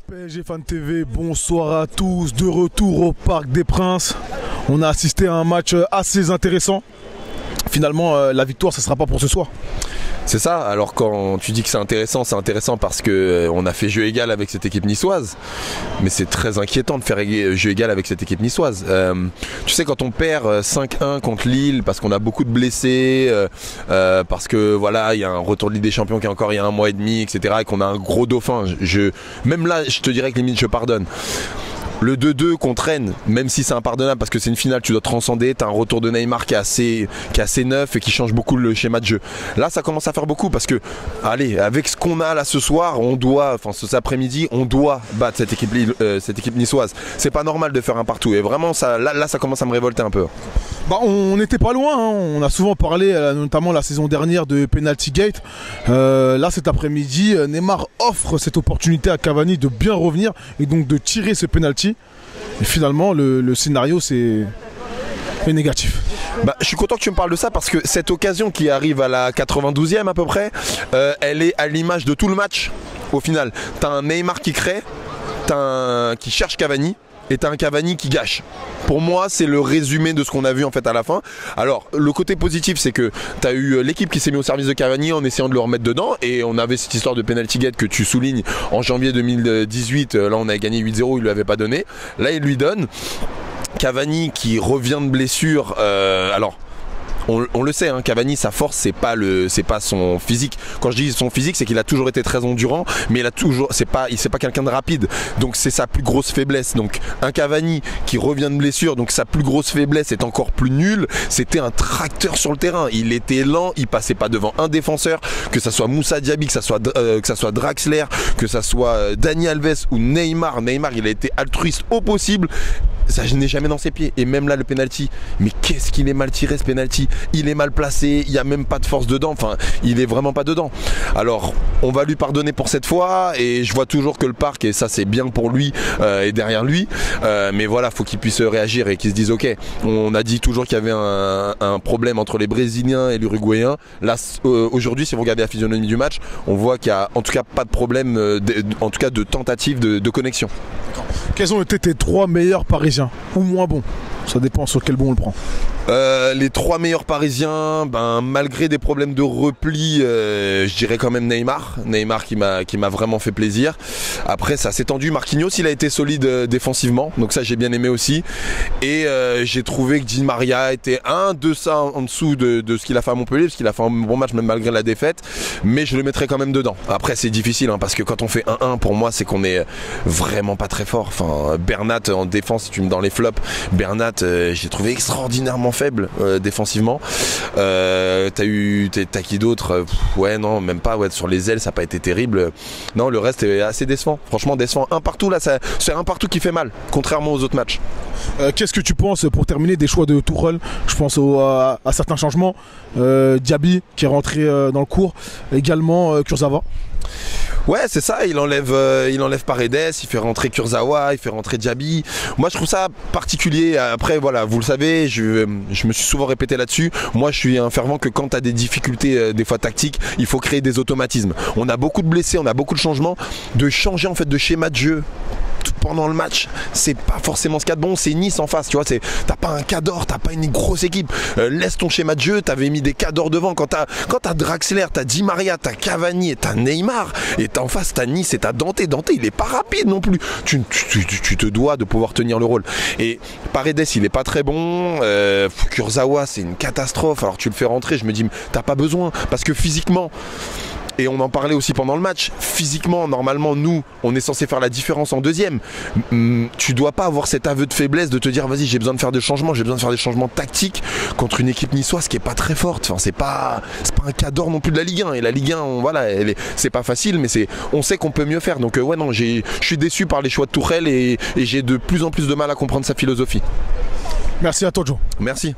PSG Fan TV, bonsoir à tous, de retour au Parc des Princes. On a assisté à un match assez intéressant. Finalement, la victoire, ce ne sera pas pour ce soir. C'est ça, alors quand tu dis que c'est intéressant parce qu'on a fait jeu égal avec cette équipe niçoise. Mais c'est très inquiétant de faire jeu égal avec cette équipe niçoise. Tu sais, quand on perd 5-1 contre Lille, parce qu'on a beaucoup de blessés, parce que voilà, il y a un retour de Ligue des Champions qui est encore il y a un mois et demi, etc. Et qu'on a un gros dauphin. Même là, je te dirais que limite, je pardonne. Le 2-2 qu'on traîne, même si c'est impardonnable parce que c'est une finale, tu dois transcender, tu as un retour de Neymar qui est assez neuf et qui change beaucoup le schéma de jeu. Là, ça commence à faire beaucoup parce que, allez, avec ce qu'on a là ce soir, cet après-midi, on doit battre cette équipe niçoise. C'est pas normal de faire un partout et vraiment, là, ça commence à me révolter un peu. Bah, on n'était pas loin, hein. On a souvent parlé, notamment la saison dernière, de Penalty Gate. Là, cet après-midi, Neymar offre cette opportunité à Cavani de bien revenir et donc de tirer ce penalty. Et finalement, le scénario, c'est négatif. Bah, je suis content que tu me parles de ça parce que cette occasion qui arrive à la 92e à peu près, elle est à l'image de tout le match. Au final, tu as un Neymar qui crée, qui cherche Cavani. Et t'as un Cavani qui gâche. Pour moi, c'est le résumé de ce qu'on a vu en fait à la fin. Alors, le côté positif, c'est que t'as eu l'équipe qui s'est mise au service de Cavani en essayant de le remettre dedans. Et on avait cette histoire de penalty gate que tu soulignes en janvier 2018. Là, on a gagné 8-0, il lui avait pas donné. Là, il lui donne. Cavani qui revient de blessure. Alors, on le sait, hein, Cavani, sa force, c'est pas son physique. Quand je dis son physique, c'est qu'il a toujours été très endurant, mais c'est pas quelqu'un de rapide. Donc c'est sa plus grosse faiblesse. Donc un Cavani qui revient de blessure, donc sa plus grosse faiblesse est encore plus nulle. C'était un tracteur sur le terrain. Il était lent, il passait pas devant un défenseur, que ça soit Moussa Diaby, que ça soit Draxler, que ça soit Dani Alves ou Neymar. Neymar, il a été altruiste au possible. Ça, je n'ai jamais dans ses pieds. Et même là, le penalty, mais qu'est-ce qu'il est mal tiré ce penalty. Il est mal placé, il n'y a même pas de force dedans. Enfin, il est vraiment pas dedans. Alors, on va lui pardonner pour cette fois. Et je vois toujours que le Parc, et ça c'est bien pour lui, est derrière lui. Mais voilà, faut qu'il puisse réagir et qu'il se dise ok. On a dit toujours qu'il y avait un problème entre les Brésiliens et l'Uruguayen. Là, aujourd'hui, si vous regardez la physionomie du match, on voit qu'il n'y a en tout cas pas de problème, en tout cas de tentative de connexion. Quels ont été tes 3 meilleurs Parisiens ou moins bons? Ça dépend sur quel bon on le prend. Les 3 meilleurs Parisiens, malgré des problèmes de repli, je dirais quand même Neymar. Neymar qui m'a vraiment fait plaisir. Après, ça s'est tendu. Marquinhos, il a été solide défensivement, donc ça j'ai bien aimé aussi. Et j'ai trouvé que Di Maria était un de ça en dessous de ce qu'il a fait à Montpellier, parce qu'il a fait un bon match même malgré la défaite. Mais je le mettrai quand même dedans. Après, c'est difficile, hein, parce que quand on fait 1-1, pour moi, c'est qu'on est vraiment pas très fort. Enfin, Bernat en défense, si tu me dans les flops, Bernat, j'ai trouvé extraordinairement faible défensivement. T'as qui d'autre? Ouais, non, même pas. Ouais, sur les ailes, ça n'a pas été terrible. Non, le reste est assez décevant. Franchement, décevant. Un partout, là, c'est un partout qui fait mal, contrairement aux autres matchs. Qu'est-ce que tu penses, pour terminer, des choix de Tuchel? Je pense à certains changements. Diaby qui est rentré dans le cours. Également Kurzawa. Ouais, c'est ça, il enlève Paredes, il fait rentrer Kurzawa, il fait rentrer Diaby. Moi, je trouve ça particulier. Après, voilà, vous le savez, je me suis souvent répété là-dessus. Moi, je suis un fervent que quand tu as des difficultés, des fois tactiques, il faut créer des automatismes. On a beaucoup de blessés, on a beaucoup de changements. De changer en fait de schéma de jeu pendant le match, c'est pas forcément ce qu'il y a de bon. C'est Nice en face, tu vois, t'as pas un Cador, t'as pas une grosse équipe. Laisse ton schéma de jeu, t'avais mis des Cador devant. Quand t'as Draxler, t'as Di Maria, t'as Cavani et t'as Neymar, et en face t'as Nice et t'as Dante. Dante, il est pas rapide non plus. Tu te dois de pouvoir tenir le rôle. Et Paredes, il est pas très bon. Kurzawa, c'est une catastrophe. Alors tu le fais rentrer, je me dis, t'as pas besoin, parce que physiquement, et on en parlait aussi pendant le match, physiquement, normalement, nous, on est censé faire la différence en deuxième. Tu dois pas avoir cet aveu de faiblesse de te dire, vas-y, j'ai besoin de faire des changements, j'ai besoin de faire des changements tactiques contre une équipe niçoise qui est pas très forte. Enfin, c'est pas un Cador non plus de la Ligue 1. Et la Ligue 1, voilà, c'est pas facile, mais on sait qu'on peut mieux faire. Donc ouais, non, je suis déçu par les choix de Tuchel et j'ai de plus en plus de mal à comprendre sa philosophie. Merci à toi, Joe. Merci.